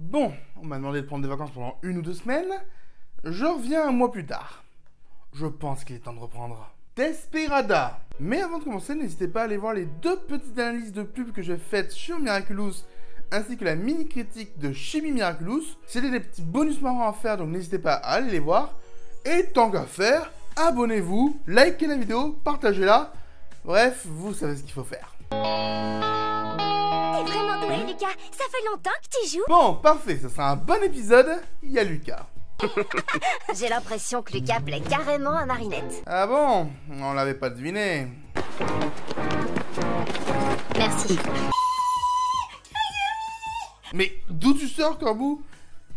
Bon, on m'a demandé de prendre des vacances pendant 1 ou 2 semaines. Je reviens un mois plus tard. Je pense qu'il est temps de reprendre. Desperada. Mais avant de commencer, n'hésitez pas à aller voir les 2 petites analyses de pub que j'ai faites sur Miraculous, ainsi que la mini critique de Chibi Miraculous. C'était des petits bonus marrants à faire, donc n'hésitez pas à aller les voir. Et tant qu'à faire, abonnez-vous, likez la vidéo, partagez-la. Bref, vous savez ce qu'il faut faire. T'es vraiment doué, Lucas. Ça fait longtemps que tu joues. Bon, parfait, ce sera un bon épisode. Il y a Lucas. J'ai l'impression que Lucas plaît carrément à Marinette. Ah bon? On l'avait pas deviné. Merci. Mais d'où tu sors, Corbeau?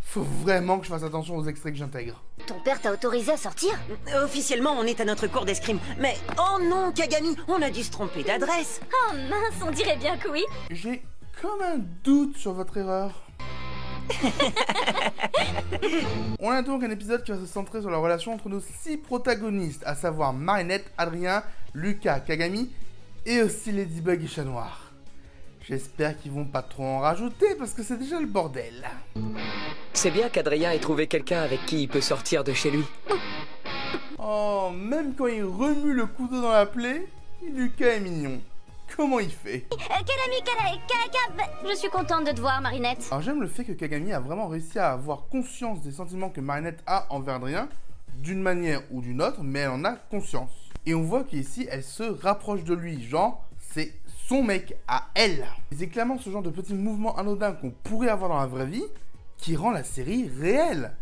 Faut vraiment que je fasse attention aux extraits que j'intègre. Ton père t'a autorisé à sortir? Officiellement, on est à notre cours d'escrime. Mais, oh non, Kagami, on a dû se tromper d'adresse. Oh mince, on dirait bien que oui. J'ai comme un doute sur votre erreur. On a donc un épisode qui va se centrer sur la relation entre nos 6 protagonistes, à savoir Marinette, Adrien, Lucas, Kagami et aussi Ladybug et Chat Noir. J'espère qu'ils vont pas trop en rajouter parce que c'est déjà le bordel. C'est bien qu'Adrien ait trouvé quelqu'un avec qui il peut sortir de chez lui. Oh, même quand il remue le couteau dans la plaie, Lucas est mignon. Comment il fait? Je suis contente de te voir, Marinette. Alors j'aime le fait que Kagami a vraiment réussi à avoir conscience des sentiments que Marinette a envers Adrien, d'une manière ou d'une autre, mais elle en a conscience. Et on voit qu'ici, elle se rapproche de lui, genre, c'est son mec à elle. Et c'est clairement ce genre de petit mouvement anodin qu'on pourrait avoir dans la vraie vie qui rend la série réelle,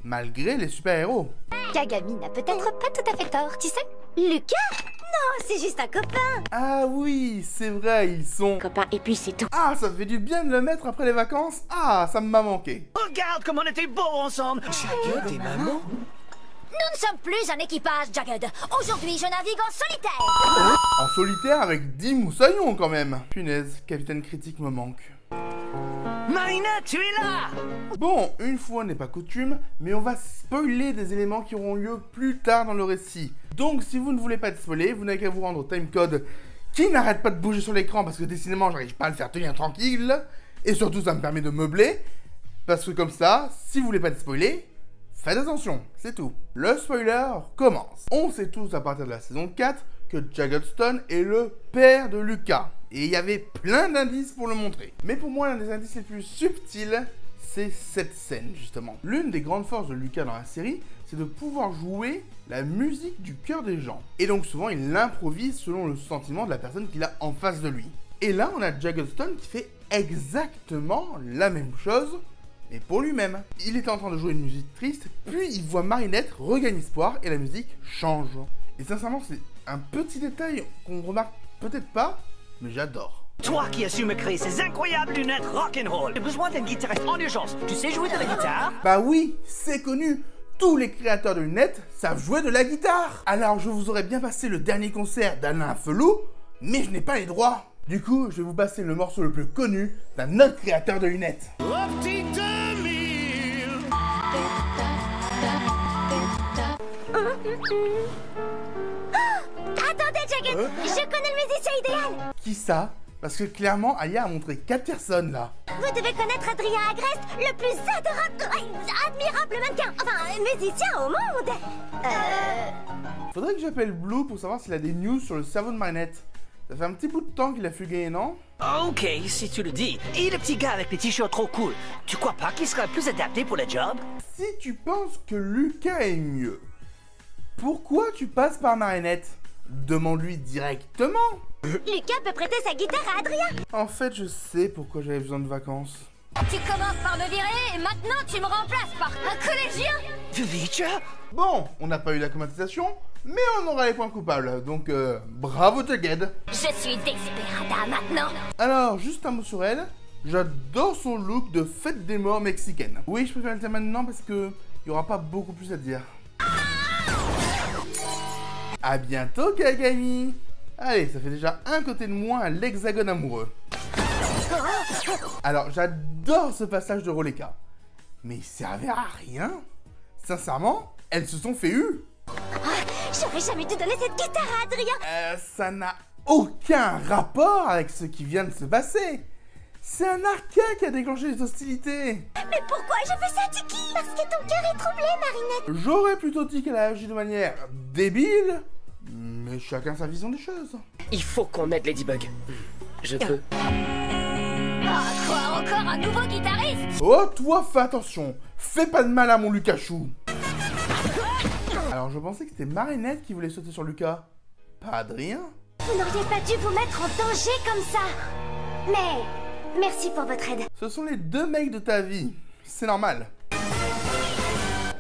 malgré les super-héros. Kagami n'a peut-être pas tout à fait tort, tu sais. Lucas? Non, c'est juste un copain. Ah oui, c'est vrai, ils sont... Copain, et puis c'est tout. Ah, ça fait du bien de le mettre après les vacances. Ah, ça m'a manqué. Regarde comme on était beaux ensemble. Jagged et maman? Nous ne sommes plus un équipage, Jagged. Aujourd'hui, je navigue en solitaire. En solitaire avec 10 moussaillons quand même. Punaise, Capitaine Critique me manque. Marinette, tu es là. Bon, une fois n'est pas coutume, mais on va spoiler des éléments qui auront lieu plus tard dans le récit. Donc si vous ne voulez pas être spoilé, vous n'avez qu'à vous rendre au timecode qui n'arrête pas de bouger sur l'écran parce que décidément j'arrive pas à le faire tenir tranquille. Et surtout ça me permet de meubler. Parce que comme ça, si vous voulez pas être spoilé, faites attention, c'est tout. Le spoiler commence. On sait tous à partir de la saison 4 que Jagged Stone est le père de Lucas. Et il y avait plein d'indices pour le montrer. Mais pour moi, l'un des indices les plus subtils, c'est cette scène, justement. L'une des grandes forces de Lucas dans la série, c'est de pouvoir jouer la musique du cœur des gens. Et donc souvent, il l'improvise selon le sentiment de la personne qu'il a en face de lui. Et là, on a Jagged Stone qui fait exactement la même chose, mais pour lui-même. Il est en train de jouer une musique triste, puis il voit Marinette regagner espoir et la musique change. Et sincèrement, c'est un petit détail qu'on remarque peut-être pas, mais j'adore. Toi qui as su me créer ces incroyables lunettes rock'n'roll. J'ai besoin d'un guitariste en urgence. Tu sais jouer de la guitare? Bah oui, c'est connu. Tous les créateurs de lunettes savent jouer de la guitare. Alors je vous aurais bien passé le dernier concert d'Alain Felou, mais je n'ai pas les droits. Du coup, je vais vous passer le morceau le plus connu d'un autre créateur de lunettes. Attendez, Jagged, je connais le musicien idéal. Qui ça? Parce que clairement, Aya a montré 4 personnes là. Vous devez connaître Adrien Agreste, le plus admirable mannequin, enfin, musicien au monde. Faudrait que j'appelle Blue pour savoir s'il a des news sur le cerveau de Marinette. Ça fait un petit bout de temps qu'il a fugué, non? Ok, si tu le dis. Et le petit gars avec les t-shirts trop cool. Tu crois pas qu'il serait plus adapté pour le job? Si tu penses que Lucas est mieux, pourquoi tu passes par Marinette? Demande-lui directement. Lucas peut prêter sa guitare à Adrien. En fait, je sais pourquoi j'avais besoin de vacances. Tu commences par me virer et maintenant tu me remplaces par un collégien. Vivica? Bon, on n'a pas eu l'acclimatisation, mais on aura les points coupables, donc bravo Jagged. Je suis Desperada maintenant. Alors, juste un mot sur elle, j'adore son look de fête des morts mexicaine. Oui, je préfère le dire maintenant parce que il y aura pas beaucoup plus à dire. À bientôt Kagami. Allez, ça fait déjà un côté de moins à l'hexagone amoureux. Alors, j'adore ce passage de Roleka, mais il servait à rien. Sincèrement, elles se sont fait eu. J'aurais jamais dû donner cette guitare à Adrien. Ça n'a aucun rapport avec ce qui vient de se passer. C'est un arca qui a déclenché les hostilités. Mais pourquoi je fais ça, Tiki? Parce que ton cœur est troublé, Marinette. J'aurais plutôt dit qu'elle a agi de manière débile, mais chacun sa vision des choses. Il faut qu'on aide Ladybug. Je peux. Oh, quoi, encore un nouveau guitariste? Oh, toi, fais attention. Fais pas de mal à mon Lucachou. Alors, je pensais que c'était Marinette qui voulait sauter sur Lucas. Pas Adrien. Vous n'auriez pas dû vous mettre en danger comme ça. Mais merci pour votre aide. Ce sont les deux mecs de ta vie. C'est normal.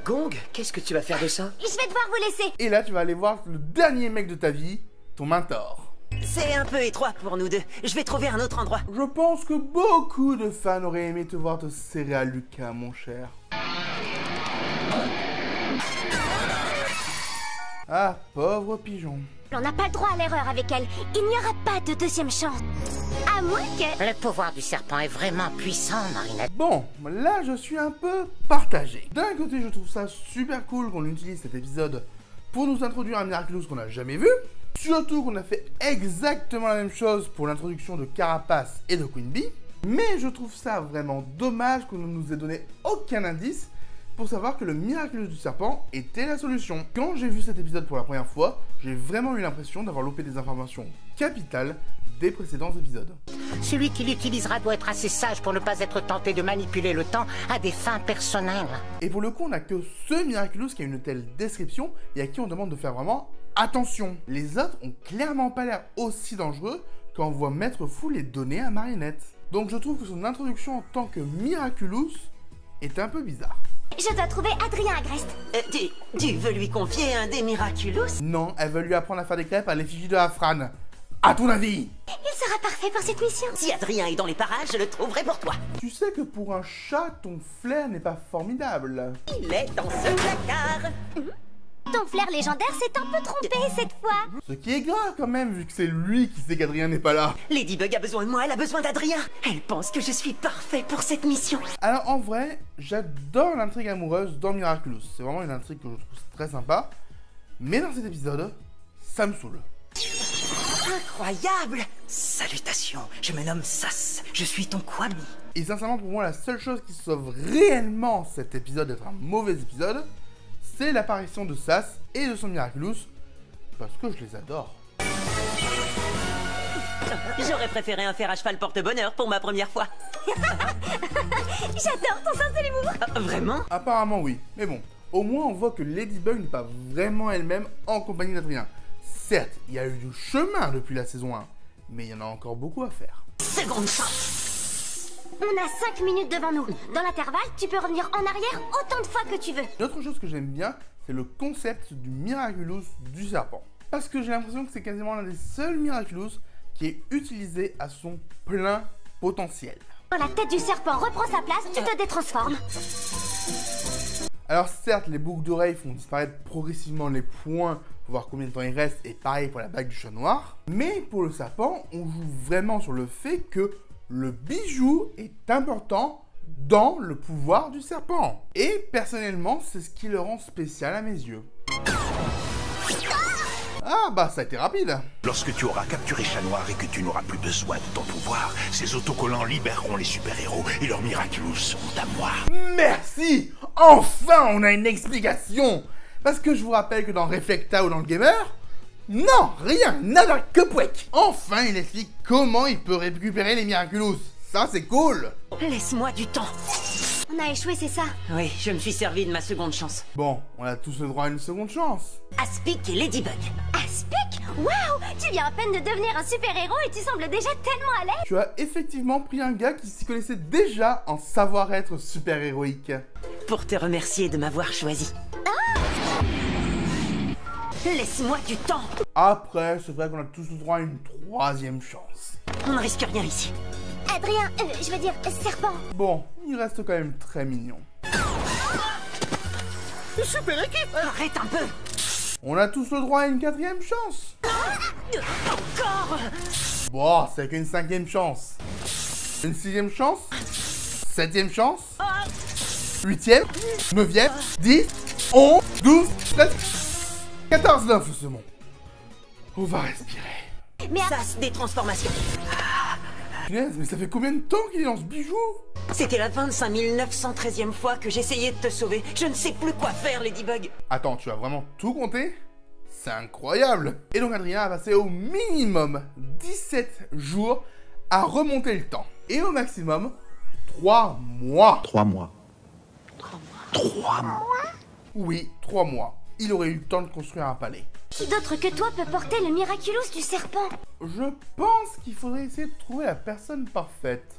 Gong, qu'est-ce que tu vas faire de ça? Je vais devoir vous laisser. Et là, tu vas aller voir le dernier mec de ta vie, ton mentor. C'est un peu étroit pour nous deux. Je vais trouver un autre endroit. Je pense que beaucoup de fans auraient aimé te voir te serrer à Lucas, mon cher. Ah, pauvre pigeon. On n'a pas le droit à l'erreur avec elle. Il n'y aura pas de deuxième chance. À moins que... Le pouvoir du serpent est vraiment puissant, Marinette. Bon, là je suis un peu partagé. D'un côté, je trouve ça super cool qu'on utilise cet épisode pour nous introduire un Miraculous qu'on n'a jamais vu. Surtout qu'on a fait exactement la même chose pour l'introduction de Carapace et de Queen Bee. Mais je trouve ça vraiment dommage qu'on ne nous ait donné aucun indice pour savoir que le Miraculous du serpent était la solution. Quand j'ai vu cet épisode pour la première fois, j'ai vraiment eu l'impression d'avoir loupé des informations capitales des précédents épisodes. Celui qui l'utilisera doit être assez sage pour ne pas être tenté de manipuler le temps à des fins personnelles. Et pour le coup, on n'a que ce Miraculous qui a une telle description et à qui on demande de faire vraiment attention. Les autres ont clairement pas l'air aussi dangereux quand on voit Maître Fou les donner à Marinette. Donc je trouve que son introduction en tant que Miraculous est un peu bizarre. Je dois trouver Adrien Agreste. Tu veux lui confier un des Miraculous? Non, elle veut lui apprendre à faire des crêpes à l'effigie de Afran. À ton avis? Il sera parfait pour cette mission. Si Adrien est dans les parages, je le trouverai pour toi. Tu sais que pour un chat, ton flair n'est pas formidable. Il est dans ce placard. Ton flair légendaire s'est un peu trompé cette fois. Ce qui est grave quand même, vu que c'est lui qui sait qu'Adrien n'est pas là. Ladybug a besoin de moi, elle a besoin d'Adrien. Elle pense que je suis parfait pour cette mission. Alors en vrai, j'adore l'intrigue amoureuse dans Miraculous. C'est vraiment une intrigue que je trouve très sympa. Mais dans cet épisode, ça me saoule. Incroyable! Salutations, je me nomme Sas, je suis ton Kwami. Et sincèrement, pour moi, la seule chose qui sauve réellement cet épisode d'être un mauvais épisode, c'est l'apparition de Sas et de son Miraculous, parce que je les adore. J'aurais préféré un fer à cheval porte-bonheur pour ma première fois. J'adore ton sens de l'humour. Vraiment? Apparemment oui, mais bon, au moins on voit que Ladybug n'est pas vraiment elle-même en compagnie d'Adrien. Certes, il y a eu du chemin depuis la saison 1, mais il y en a encore beaucoup à faire. Seconde chance. On a 5 minutes devant nous. Dans l'intervalle, tu peux revenir en arrière autant de fois que tu veux. Une autre chose que j'aime bien, c'est le concept du Miraculous du serpent. Parce que j'ai l'impression que c'est quasiment l'un des seuls Miraculous qui est utilisé à son plein potentiel. Quand la tête du serpent reprend sa place, tu te détransformes. Alors certes, les boucles d'oreilles font disparaître progressivement les points pour voir combien de temps il reste, et pareil pour la bague du chat noir. Mais pour le serpent, on joue vraiment sur le fait que le bijou est important dans le pouvoir du serpent. Et personnellement, c'est ce qui le rend spécial à mes yeux. Ah bah ça a été rapide. Lorsque tu auras capturé Chat Noir et que tu n'auras plus besoin de ton pouvoir, ces autocollants libéreront les super-héros et leurs Miraculous seront à moi. Merci. Enfin on a une explication. Parce que je vous rappelle que dans Reflecta ou dans le Gamer, non, rien, nada que pouec. Enfin il explique comment il peut récupérer les Miraculous. Ça c'est cool. Laisse-moi du temps. On a échoué, c'est ça? Oui, je me suis servi de ma seconde chance. Bon, on a tous le droit à une seconde chance. Aspic et Ladybug. Aspic? Waouh! Tu viens à peine de devenir un super-héros et tu sembles déjà tellement à l'aise. Tu as effectivement pris un gars qui s'y connaissait déjà en savoir-être super-héroïque. Pour te remercier de m'avoir choisi. Laisse-moi du temps. Après, c'est vrai qu'on a tous le droit à une troisième chance. On ne risque rien ici. Adrien, je veux dire, serpent. Bon, il reste quand même très mignon. Super équipe. Arrête un peu. On a tous le droit à une quatrième chance. Encore. Bon, c'est qu'une cinquième chance. Une sixième chance. Septième chance. Huitième. Neuvième. 10. 11. 12. 13. 14, 9, c'est bon. On va respirer. Mais Sas des transformations. Punaise, mais ça fait combien de temps qu'il est dans ce bijou? C'était la 25 913e fois que j'essayais de te sauver. Je ne sais plus quoi faire, Ladybug. Attends, tu as vraiment tout compté? C'est incroyable! Et donc Adrien a passé au minimum 17 jours à remonter le temps. Et au maximum, 3 mois. 3 mois. 3 mois. Oui, 3 mois. Il aurait eu le temps de construire un palais. Qui d'autre que toi peut porter le Miraculous du serpent? Je pense qu'il faudrait essayer de trouver la personne parfaite.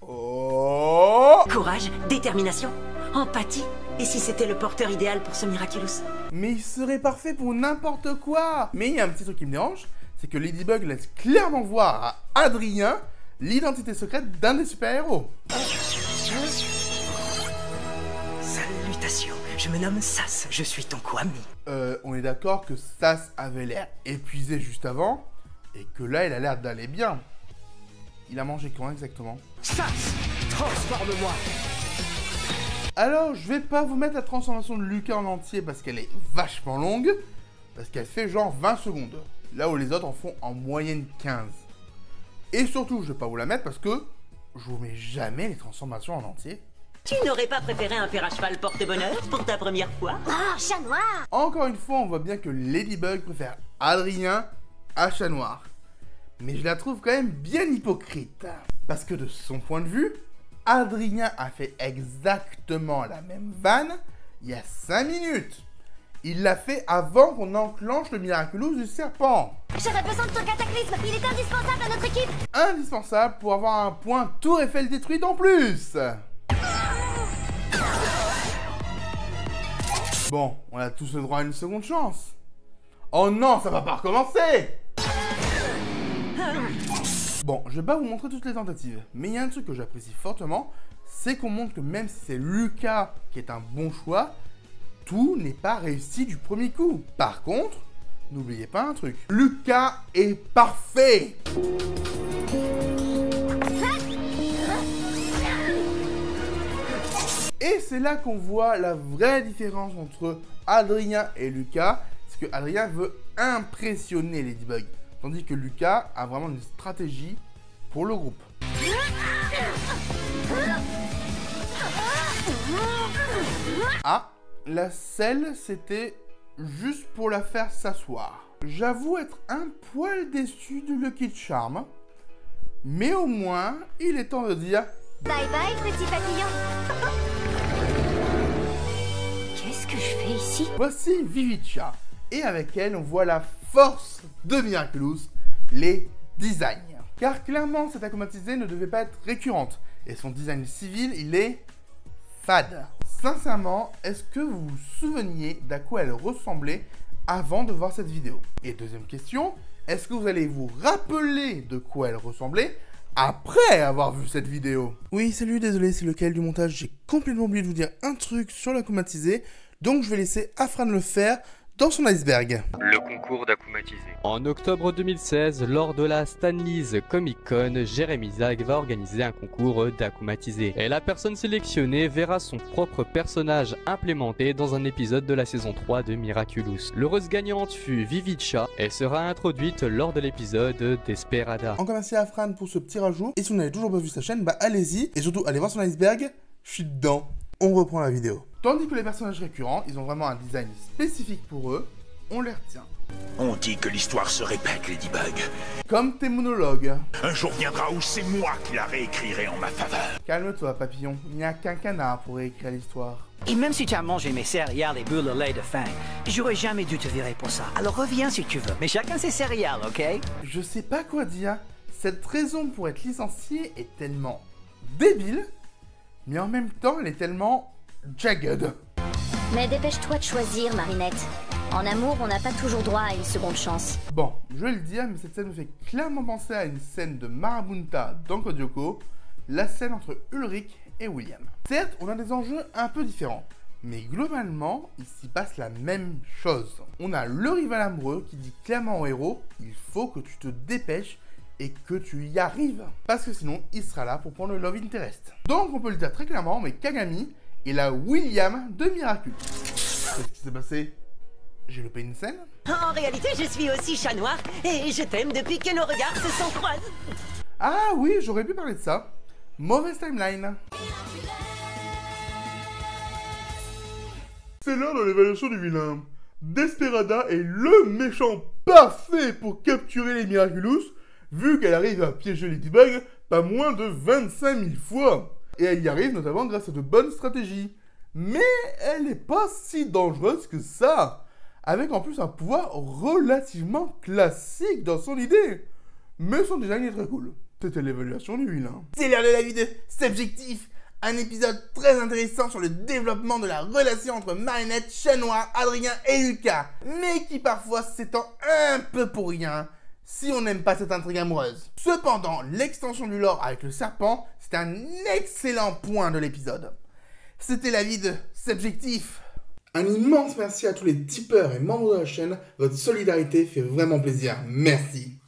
Oh! Courage, détermination, empathie. Et si c'était le porteur idéal pour ce Miraculous? Mais il serait parfait pour n'importe quoi. Mais il y a un petit truc qui me dérange, c'est que Ladybug laisse clairement voir à Adrien l'identité secrète d'un des super-héros. Salutations, je me nomme Sas, je suis ton Kwami. On est d'accord que Sas avait l'air épuisé juste avant, et que là il a l'air d'aller bien. Il a mangé quand exactement? Sas, transforme-moi. Alors, je vais pas vous mettre la transformation de Lucas en entier parce qu'elle est vachement longue, parce qu'elle fait genre 20 secondes, là où les autres en font en moyenne 15. Et surtout, je vais pas vous la mettre parce que je vous mets jamais les transformations en entier. Tu n'aurais pas préféré un fer à cheval porte-bonheur pour ta première fois? Oh, chat noir! Encore une fois, on voit bien que Ladybug préfère Adrien à Chat Noir. Mais je la trouve quand même bien hypocrite. Parce que de son point de vue, Adrien a fait exactement la même vanne il y a 5 minutes. Il l'a fait avant qu'on enclenche le Miraculous du serpent. J'aurais besoin de ton cataclysme, il est indispensable à notre équipe! Indispensable pour avoir un point Tour Eiffel détruite en plus. Bon, on a tous le droit à une seconde chance. Oh non, ça va pas recommencer! Bon, je vais pas vous montrer toutes les tentatives, mais il y a un truc que j'apprécie fortement, c'est qu'on montre que même si c'est Lucas qui est un bon choix, tout n'est pas réussi du premier coup. Par contre, n'oubliez pas un truc, Lucas est parfait! Et c'est là qu'on voit la vraie différence entre Adrien et Lucas, c'est que Adrien veut impressionner Ladybug, tandis que Lucas a vraiment une stratégie pour le groupe. Ah, la selle, c'était juste pour la faire s'asseoir. J'avoue être un poil déçu de Lucky Charm, mais au moins, il est temps de dire Bye bye, petit papillon! Qu'est-ce que je fais ici? voici Vivicia, et avec elle, on voit la force de Miraculous, les designs. Car clairement, cette aquamatisée ne devait pas être récurrente, et son design civil, il est fade. Sincèrement, est-ce que vous vous souveniez d'à quoi elle ressemblait avant de voir cette vidéo? Et deuxième question, est-ce que vous allez vous rappeler de quoi elle ressemblait après avoir vu cette vidéo? Oui, salut, désolé, c'est lequel du montage, j'ai complètement oublié de vous dire un truc sur l'aquamatisée, donc je vais laisser Afran le faire dans son iceberg. Le concours d'aquamatisé. En octobre 2016, lors de la Stanley's Comic Con, Jérémy Zag va organiser un concours d'aquamatisé. Et la personne sélectionnée verra son propre personnage implémenté dans un épisode de la saison 3 de Miraculous. L'heureuse gagnante fut Vivicia et sera introduite lors de l'épisode Desperada. Encore merci à Afran pour ce petit rajout, et si vous n'avez toujours pas vu sa chaîne, bah allez-y, et surtout allez voir son iceberg, je suis dedans. On reprend la vidéo. Tandis que les personnages récurrents, ils ont vraiment un design spécifique pour eux, on les retient. On dit que l'histoire se répète, Ladybug. Comme tes monologues. Un jour viendra où c'est moi qui la réécrirai en ma faveur. Calme-toi, papillon, il n'y a qu'un canard pour réécrire l'histoire. Et même si tu as mangé mes céréales et bu le lait de faim, j'aurais jamais dû te virer pour ça. Alors reviens si tu veux, mais chacun ses céréales, ok? Je sais pas quoi dire. Cette raison pour être licencié est tellement débile, mais en même temps, elle est tellement jagged. Mais dépêche-toi de choisir, Marinette. En amour, on n'a pas toujours droit à une seconde chance. Bon, je vais le dire, mais cette scène me fait clairement penser à une scène de Marabunta dans Code Lyoko, la scène entre Ulrich et William. Certes, on a des enjeux un peu différents, mais globalement, il s'y passe la même chose. On a le rival amoureux qui dit clairement au héros, il faut que tu te dépêches et que tu y arrives, parce que sinon, il sera là pour prendre le Love Interest. Donc, on peut le dire très clairement, mais Kagami est la William de Miraculous. Qu'est-ce qui s'est passé? J'ai loupé une scène? En réalité, je suis aussi Chat Noir et je t'aime depuis que nos regards se sont croisés. Ah oui, j'aurais pu parler de ça. Mauvaise timeline. C'est l'heure de l'évaluation du vilain. Desperada est le méchant parfait pour capturer les Miraculous, vu qu'elle arrive à piéger Ladybug pas moins de 25 000 fois. Et elle y arrive notamment grâce à de bonnes stratégies. Mais elle n'est pas si dangereuse que ça, avec en plus un pouvoir relativement classique dans son idée. Mais son design est très cool. C'était l'évaluation du vilain. C'est l'heure de la vie de Subjectif, un épisode très intéressant sur le développement de la relation entre Marinette, Chat Noir, Adrien et Lucas, mais qui parfois s'étend un peu pour rien si on n'aime pas cette intrigue amoureuse. Cependant, l'extension du lore avec le serpent, c'est un excellent point de l'épisode. C'était l'avis de Subjectif. Un immense merci à tous les tipeurs et membres de la chaîne, votre solidarité fait vraiment plaisir, merci.